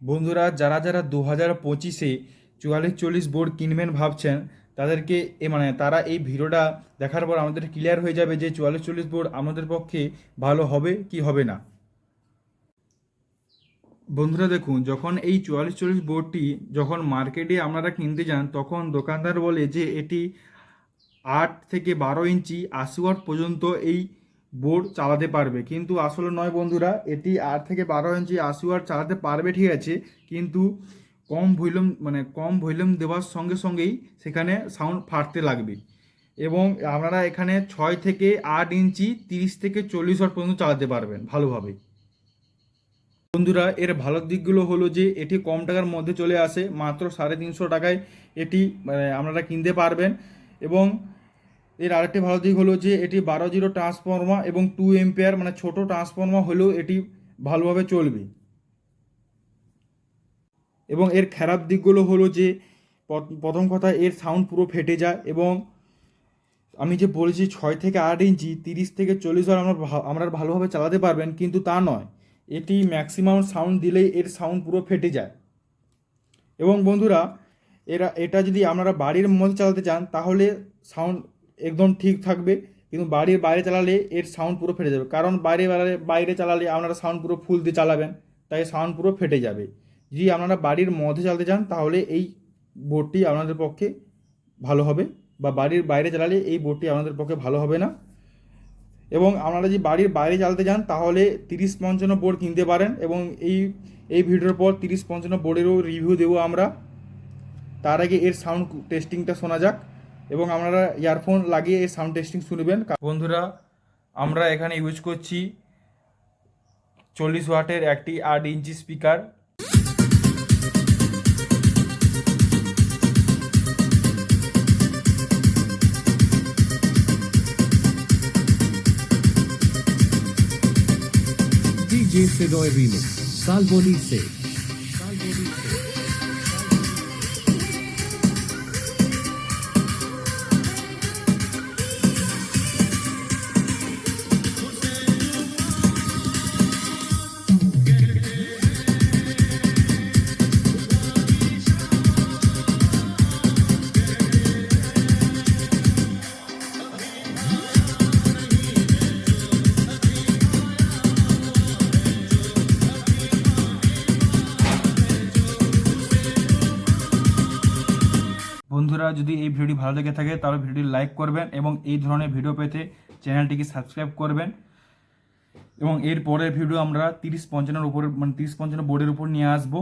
বন্ধুরা, যারা যারা 2025-এ 4440 বোর্ড কিনবেন ভাবছেন, তাদেরকে তারা এই ভিডিওটা দেখার পর আমাদের ক্লিয়ার হয়ে যাবে যে 4440 বোর্ড আমাদের পক্ষে ভালো হবে কি হবে না। বন্ধুরা দেখুন, যখন এই 4440 বোর্ডটি যখন মার্কেটে আপনারা কিনতে যান, তখন দোকানদার বলে যে এটি 8 থেকে 12 ইঞ্চি 80 ওয়াট পর্যন্ত এই বোর্ড চালাতে পারবে, কিন্তু আসলে নয় বন্ধুরা। এটি 8 থেকে 12 ইঞ্চি 80 ওয়াট চালাতে পারবে ঠিক আছে, কিন্তু কম ভলিউম দেওয়ার সঙ্গে সঙ্গেই সেখানে সাউন্ড ফাটতে লাগবে। এবং আপনারা এখানে 6 থেকে 8 ইঞ্চি 30 থেকে 40 ওয়াট পর্যন্ত চালাতে পারবেন ভালোভাবে। বন্ধুরা, এর ভালো দিকগুলো হলো যে এটি কম টাকার মধ্যে চলে আসে, মাত্র 350 টাকায় এটি আপনারা কিনতে পারবেন। এবং এর আরেকটি ভালো দিক হলো যে এটি 12 জিরো ট্রান্সফর্মার এবং 2 এম্পিয়ার ছোট ট্রান্সফর্মার হলেও এটি ভালোভাবে চলবে। এবং এর খারাপ দিকগুলো হলো যে প্রথম কথা, এর সাউন্ড পুরো ফেটে যায়। এবং আমি যে বলেছি 6 থেকে 8 ইঞ্চি 30 থেকে 40 ওয়াট আমরা ভালোভাবে চালাতে পারবেন, কিন্তু তা নয়। এটি ম্যাক্সিমাম সাউন্ড দিলেই এর সাউন্ড পুরো ফেটে যায়। এবং বন্ধুরা, এটা যদি আপনারা বাড়ির মধ্যে চালাতে চান তাহলে সাউন্ড একদম ঠিক থাকবে, কিন্তু বাড়ির বাইরে চালালে এর সাউন্ড পুরো ফেটে যাবে। কারণ বাইরে চালালে আপনারা সাউন্ড পুরো ফুল দিয়ে চালাবেন, তাই সাউন্ড পুরো ফেটে যাবে। যদি আপনারা বাড়ির মধ্যে চালাতে চান তাহলে এই বোর্ডটি আপনাদের পক্ষে ভালো হবে, বা বাড়ির বাইরে চালালে এই বোর্ডটি আপনাদের পক্ষে ভালো হবে না। এবং আপনারা যদি বাড়ির বাইরে চালাতে যান তাহলে 30-55 বোর্ড কিনতে পারেন। এবং এই ভিডিওর পর 30-55 বোর্ডেরও রিভিউ দেবো আমরা। তার আগে এর সাউন্ড টেস্টিংটা শোনা যাক, এবং আপনারা ইয়ারফোন লাগিয়ে এর সাউন্ড টেস্টিং শুনবেন। বন্ধুরা, আমরা এখানে ইউজ করছি 40 ওয়াটের একটি 8 inch speaker. DJ Fedoy Remix, Salboni se. বন্ধুরা, যদি এই ভিডিওটি ভালো লেগে থাকে তাহলে ভিডিওটি লাইক করবেন, এবং এই ধরনের ভিডিও পেতে চ্যানেলটিকে সাবস্ক্রাইব করবেন। এবং এর পরের ভিডিও আমরা 30-55 উপর 30-55 বোর্ডের উপর নিয়ে আসবো।